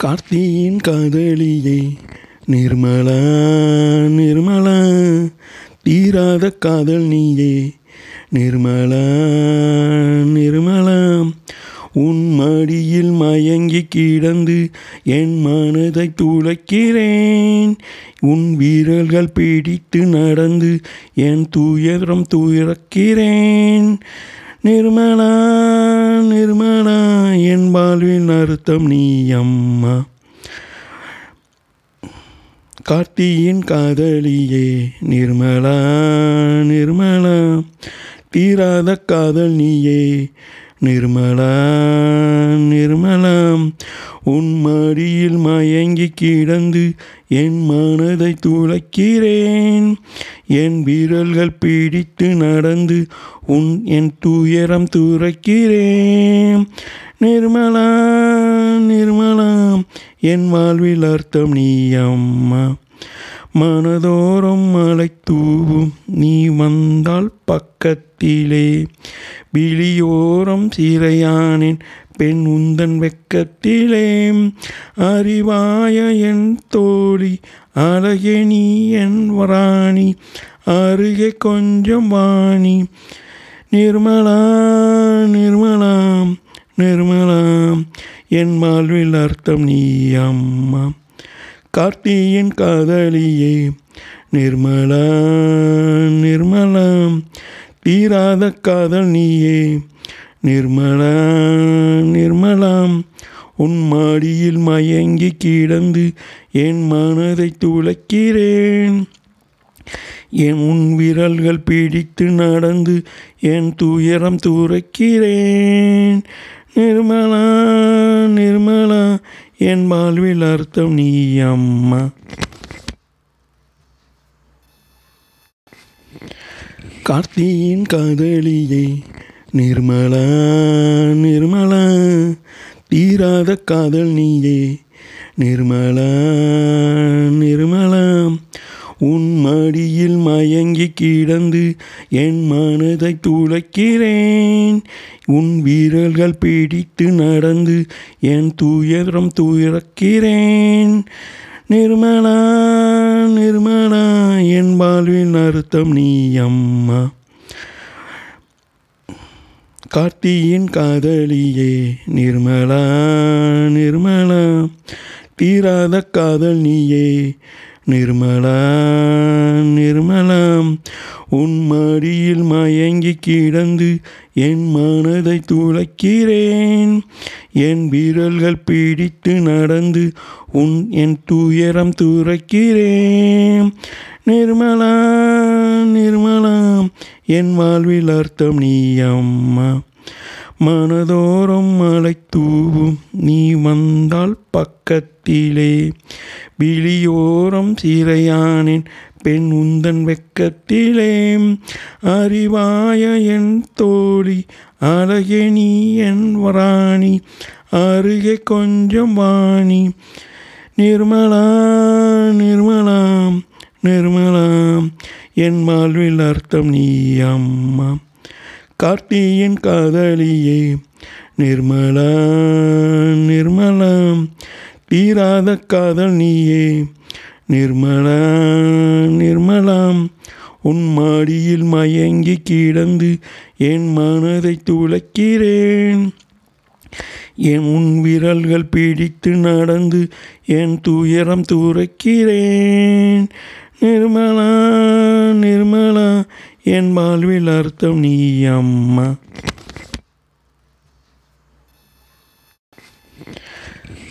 கார்த்தியின் காதலியே நிர்மலா நிர்மலா, தீராத காதல் நீயே நிர்மலா நிர்மலா. உன் மடியில் மயங்கி கிடந்து என் மனதை துளைக்கிறேன். உன் வீரல்கள் பிடித்து நடந்து என் துயரம் துயரக்கிறேன். நிர்மலா நிர்மலா, என் வாழ்வில் அர்த்தம் நீ அம்மா. கார்த்தியின் காதலியே நிர்மலா நிர்மலா, தீராத காதல் நீயே நிர்மலா நிர்மலா. உன் மடியில் மயங்கி கிடந்து என் மனதை துளைக்கிறேன். என் வீரல்கள் பிடித்து நடந்து என் துயரம் துரைக்கிறேன். நிர்மலா நிர்மலா, என் வாழ்வில் அர்த்தம் நீ அம்மா. மனதோறும் மலை தூவும் நீ வந்தால் பக்கத்திலே, விழியோரம் சிறையானேன் பெண் உந்தன் வெக்கத்திலே. அறிவாய என் தோழி, அழகே நீ என் ராணி, அருகே கொஞ்சம் வாணி. நிர்மலா நிர்மலா நிர்மலா, என் வாழ்வில் அர்த்தம் நீ அம்மா. கார்த்தியின் காதலியே நிர்மலா நிர்மலா, தீராத காதல் நீயே நிர்மலா நிர்மலா. உன் மடியில் மயங்கி கிடந்து என் மனதை துளைக்கிறேன். உன் விரல்கள் பிடித்து நடந்து என் துயரம் துரைக்கிறேன். நிர்மலா நிர்மலா, என் வாழ்வில் அர்த்தம் நீ அம்மா. கார்த்தியின் காதலியே நிர்மலா நிர்மலா, தீராத காதல் நீயே நிர்மலா நிர்மலா. உன் மடியில் மயங்கி கிடந்து என் மனதை துளைக்கிறேன். உன் வீரல்கள் பிடித்து நடந்து என் துயரம் துயரக்கிறேன். நிர்மலா நிர்மலா, என் வாழ்வின் அர்த்தம் நீ அம்மா. கார்த்தியின் காதலியே நிர்மலா நிர்மலா, தீராத காதல் நீயே நிர்மலா நிர்மலா. உன் மடியில் மயங்கி கிடந்து என் மனதை துளைக்கிறேன். என் வீரல்கள் பிடித்து நடந்து என் துயரம் துரைக்கிறேன். நிர்மலா நிர்மலா, என் வாழ்வில் அர்த்தம் நீ அம்மா. மனதோறும் மலை தூவும் நீ வந்தால் பக்கத்திலே, விழியோரம் சிறையானேன் பெண் உந்தன் வெக்கத்திலே. அறிவாய என் தோழி, அழகே நீ என் ராணி, அருகே கொஞ்சம் வாணி. நிர்மலா நிர்மலா நிர்மலா, என் வாழ்வில் அர்த்தம் நீ அம்மா. கார்த்தியின் காதலியே நிர்மலா நிர்மலா, தீராத காதல் நீயே நிர்மலா நிர்மலா. உன் மடியில் மயங்கி கிடந்து என் மனதை துளைக்கிறேன். உன் விரல்கள் பிடித்து நடந்து என் துயரம் துரைக்கிறேன். நிர்மலா நிர்மலா, என் வாழ்வில் அர்த்தம் நீ அம்மா.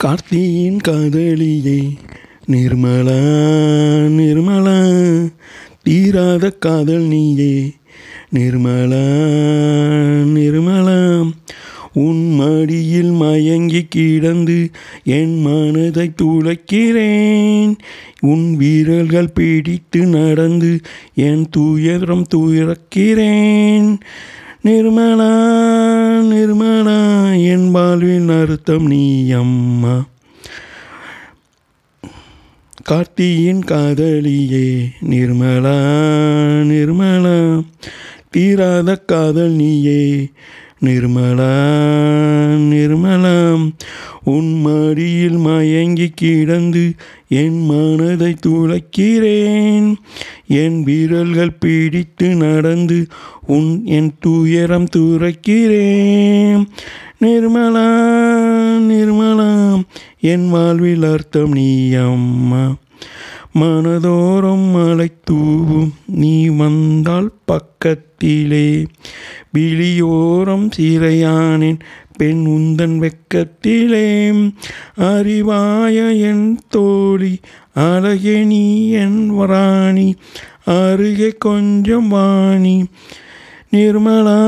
கார்த்தியின் காதலியே நிர்மலா நிர்மலா, தீராத காதல் நீயே நிர்மலா நிர்மலா. உன் மடியில் மயங்கி கிடந்து என் மனதை துளைக்கிறேன். உன் வீரல்கள் பிடித்து நடந்து என் துயரம் துயரக்கிறேன். நிர்மலா நிர்மலா, என் வாழ்வின் அர்த்தம் நீ அம்மா. கார்த்தியின் காதலியே நிர்மலா நிர்மலா, தீராத காதல் நீயே நிர்மலா நிர்மலா உன் மடியில் மயங்கி கிடந்து என் மனதை துளைக்கிறேன். என் விரல்கள் பிடித்து நடந்து என் துயரம் துரைக்கிறேன். நிர்மலா நிர்மலா என் வாழ்வில் அர்த்தம் நீ அம்மா. மனதோறும் மலை தூவும் நீ வந்தால் பக்கத்திலே. விழியோரம் சிறையானேன் பெண் உந்தன் வெக்கத்திலே. அறிவாய என் தோழி அழகே நீ என் ராணி. அருகே கொஞ்சம் வாணி. நிர்மலா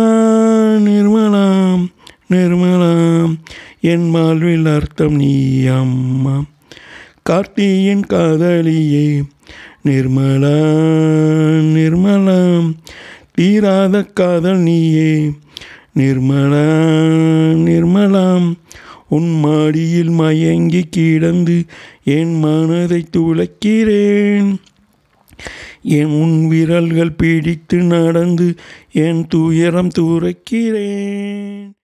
நிர்மலா நிர்மலா என் வாழ்வில் அர்த்தம் நீ அம்மா. கார்த்தியின் காதலியே நிர்மலா நிர்மலா தீராத காதல் நீயே. நிர்மலா நிர்மலா உன் மடியில் மயங்கி கிடந்து என் மனதை துளைக்கிறேன். உன் விரல்கள் பிடித்து நடந்து என் துயரம் துரைக்கிறேன்.